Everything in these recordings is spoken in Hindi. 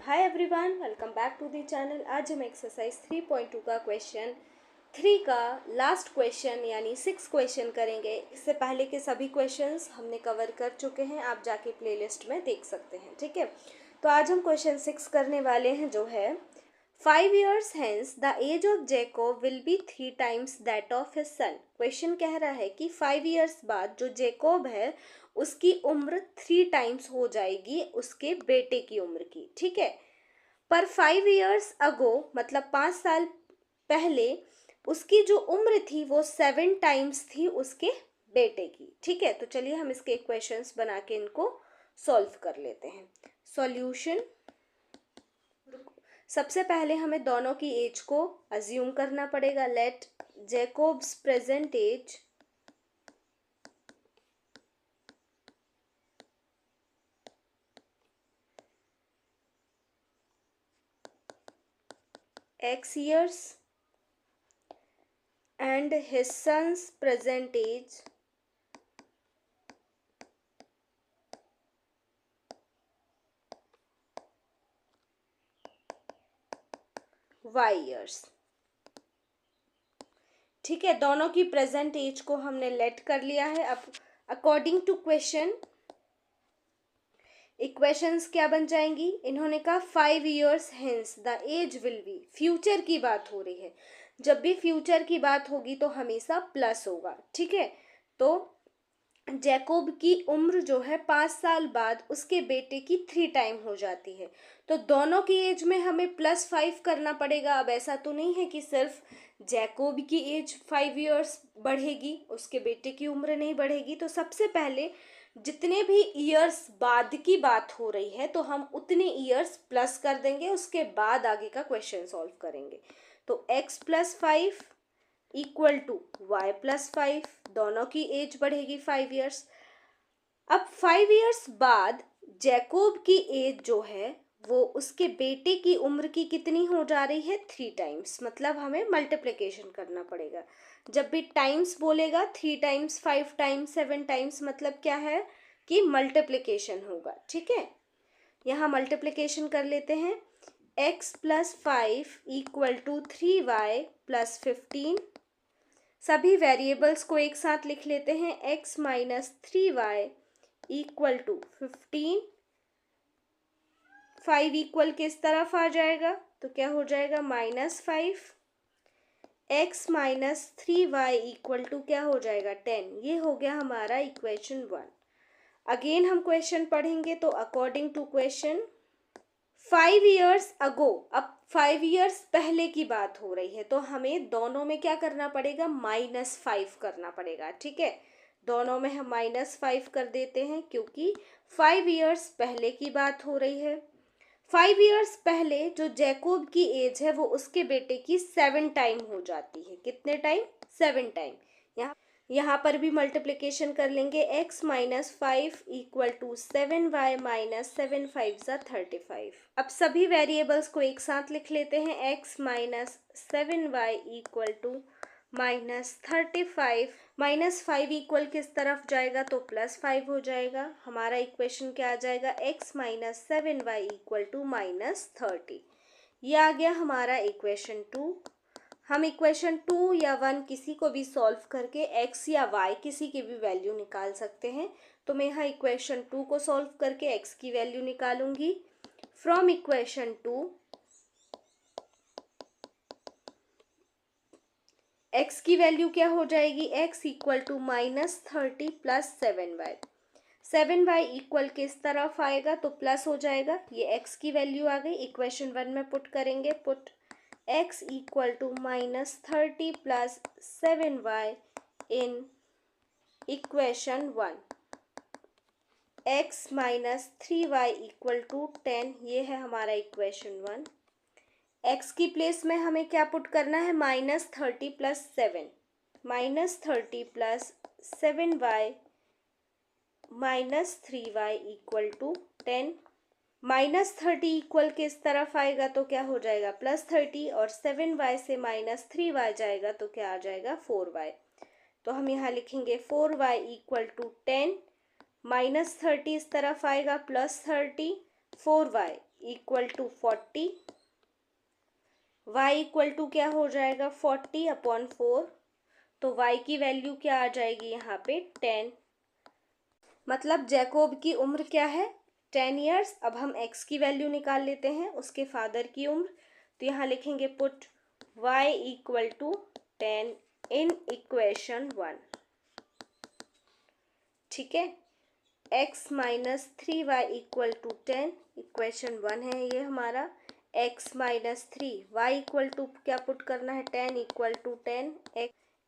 Hi everyone, welcome back to the channel. आज हम एक्सरसाइज 3.2 का क्वेश्चन 3 का लास्ट क्वेश्चन यानी 6 क्वेश्चन करेंगे। इससे पहले के सभी क्वेश्चंस हमने कवर कर चुके हैं, आप जाके प्लेलिस्ट में देख सकते हैं। ठीक है, तो आज हम क्वेश्चन 6 करने वाले हैं, जो है 5 years hence the age of Jacob will be 3 times that of his son। Question कह रहा है कि 5 years बाद जो जेकोब है उसकी उम्र 3 टाइम्स हो जाएगी उसके बेटे की उम्र की। ठीक है, पर 5 years ago मतलब 5 साल पहले उसकी जो उम्र थी वो 7 टाइम्स थी उसके बेटे की। ठीक है, तो चलिए हम इसके क्वेश्चंस बना के इनको सॉल्व कर लेते हैं। सॉल्यूशन, सबसे पहले हमें दोनों की एज को अज्यूम करना पड़ेगा। Let Jacob's present age x years and his son's present age y years। ठीक है, दोनों की प्रेजेंट एज को हमने लेट कर लिया है। अब अकॉर्डिंग टू क्वेश्चन इक्वेशंस क्या बन जाएंगी। इन्होंने कहा 5 years hence the age will be, future की बात हो रही है। जब भी फ्यूचर की बात होगी तो हमेशा प्लस होगा। ठीक है, तो जैकोब की उम्र जो है 5 साल बाद उसके बेटे की 3 टाइम हो जाती है, तो दोनों की एज में हमें +5 करना पड़ेगा। अब ऐसा तो नहीं है कि सिर्फ जैकोब की एज 5 years बढ़ेगी, उसके बेटे की उम्र नहीं बढ़ेगी। तो सबसे पहले जितने भी ईयर्स बाद की बात हो रही है तो हम उतने ईयर्स प्लस कर देंगे, उसके बाद आगे का क्वेश्चन सॉल्व करेंगे। तो x+5 इक्वल टू y+5, दोनों की एज बढ़ेगी 5 years। अब 5 years बाद जैकोब की एज जो है वो उसके बेटे की उम्र की कितनी हो जा रही है, 3 टाइम्स। मतलब हमें मल्टीप्लिकेशन करना पड़ेगा। जब भी टाइम्स बोलेगा 3 टाइम्स, 5 टाइम्स, 7 टाइम्स, मतलब क्या है कि मल्टीप्लिकेशन होगा। ठीक है, यहाँ मल्टीप्लिकेशन कर लेते हैं। x+5 equal to 3y+15। सभी वेरिएबल्स को एक साथ लिख लेते हैं। x-3y equal to 15। 5 इक्वल किस तरफ आ जाएगा तो क्या हो जाएगा -5। x-3y इक्वल टू क्या हो जाएगा 10। ये हो गया हमारा इक्वेशन 1। अगेन हम क्वेश्चन पढ़ेंगे। तो according to question 5 years ago, अब 5 years पहले की बात हो रही है तो हमें दोनों में क्या करना पड़ेगा, -5 करना पड़ेगा। ठीक है, दोनों में हम -5 कर देते हैं क्योंकि 5 years पहले की बात हो रही है। 5 years पहले जो जैकोब की एज है वो उसके बेटे की 7 टाइम हो जाती है। कितने टाइम, 7 टाइम। यहाँ पर भी मल्टीप्लिकेशन कर लेंगे। x-5 equal to 7y-7 5 35। अब सभी वेरिएबल्स को एक साथ लिख लेते हैं। x-7y equal to -35। -5 इक्वल किस तरफ जाएगा तो +5 हो जाएगा। हमारा इक्वेशन क्या आ जाएगा, x-7y इक्वल टू -30। ये आ गया हमारा इक्वेशन 2। हम इक्वेशन 2 या 1 किसी को भी सॉल्व करके x या y किसी की भी वैल्यू निकाल सकते हैं। तो मैं यहाँ इक्वेशन 2 को सॉल्व करके x की वैल्यू निकालूंगी। फ्रॉम इक्वेशन 2 x की वैल्यू क्या हो जाएगी, x equal to -30 plus 7y। 7y equal किस तरफ आएगा तो प्लस हो जाएगा। ये x की वैल्यू आ गई। इक्वेशन 1 में पुट करेंगे। Put x equal to -30 plus 7y in equation 1। x -3y equal to 10, ये है हमारा इक्वेशन 1। x की प्लेस में हमें क्या पुट करना है, -30 plus 7, -30 plus 7y -3y equal to 10। -30 equal किस तरफ आएगा तो क्या हो जाएगा, +30, और 7y से -3y जाएगा तो क्या आ जाएगा, 4y। तो हम यहाँ लिखेंगे 4y इक्वल टू 10, -30 इस तरफ आएगा, +30, 4y equal to 40, y equal to क्या हो जाएगा 40/4, तो y की वैल्यू क्या आ जाएगी यहाँ पे 10। मतलब जैकोब की उम्र क्या है 10 ईयर्स। अब हम x की वैल्यू निकाल लेते हैं, उसके फादर की उम्र। तो यहाँ लिखेंगे put y equal to 10 in equation 1। ठीक है, x minus 3y equal to 10 equation 1 है ये हमारा। x minus 3y equal to क्या पुट करना है 10 equal to 10,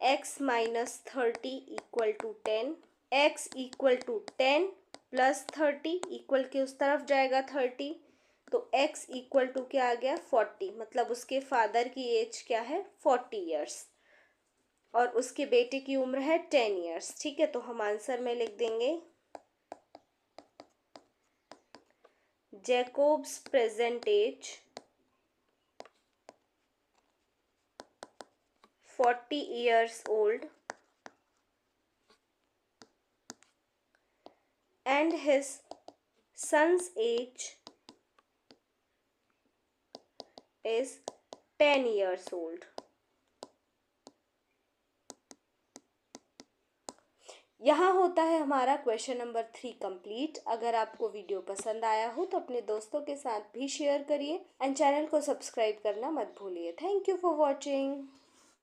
x minus 30 equal to 10, x equal to 10 plus 30 equal के उस तरफ जाएगा 30, तो x इक्वल टू क्या आ गया 40। मतलब उसके फादर की एज क्या है 40 ईयर्स और उसके बेटे की उम्र है 10 ईयर्स। ठीक है, तो हम आंसर में लिख देंगे Jacob's present age 40 years old and his son's age is 10 years old। यहाँ होता है हमारा क्वेश्चन नंबर 3 कंप्लीट। अगर आपको वीडियो पसंद आया हो तो अपने दोस्तों के साथ भी शेयर करिए एंड चैनल को सब्सक्राइब करना मत भूलिए। Thank you for watching.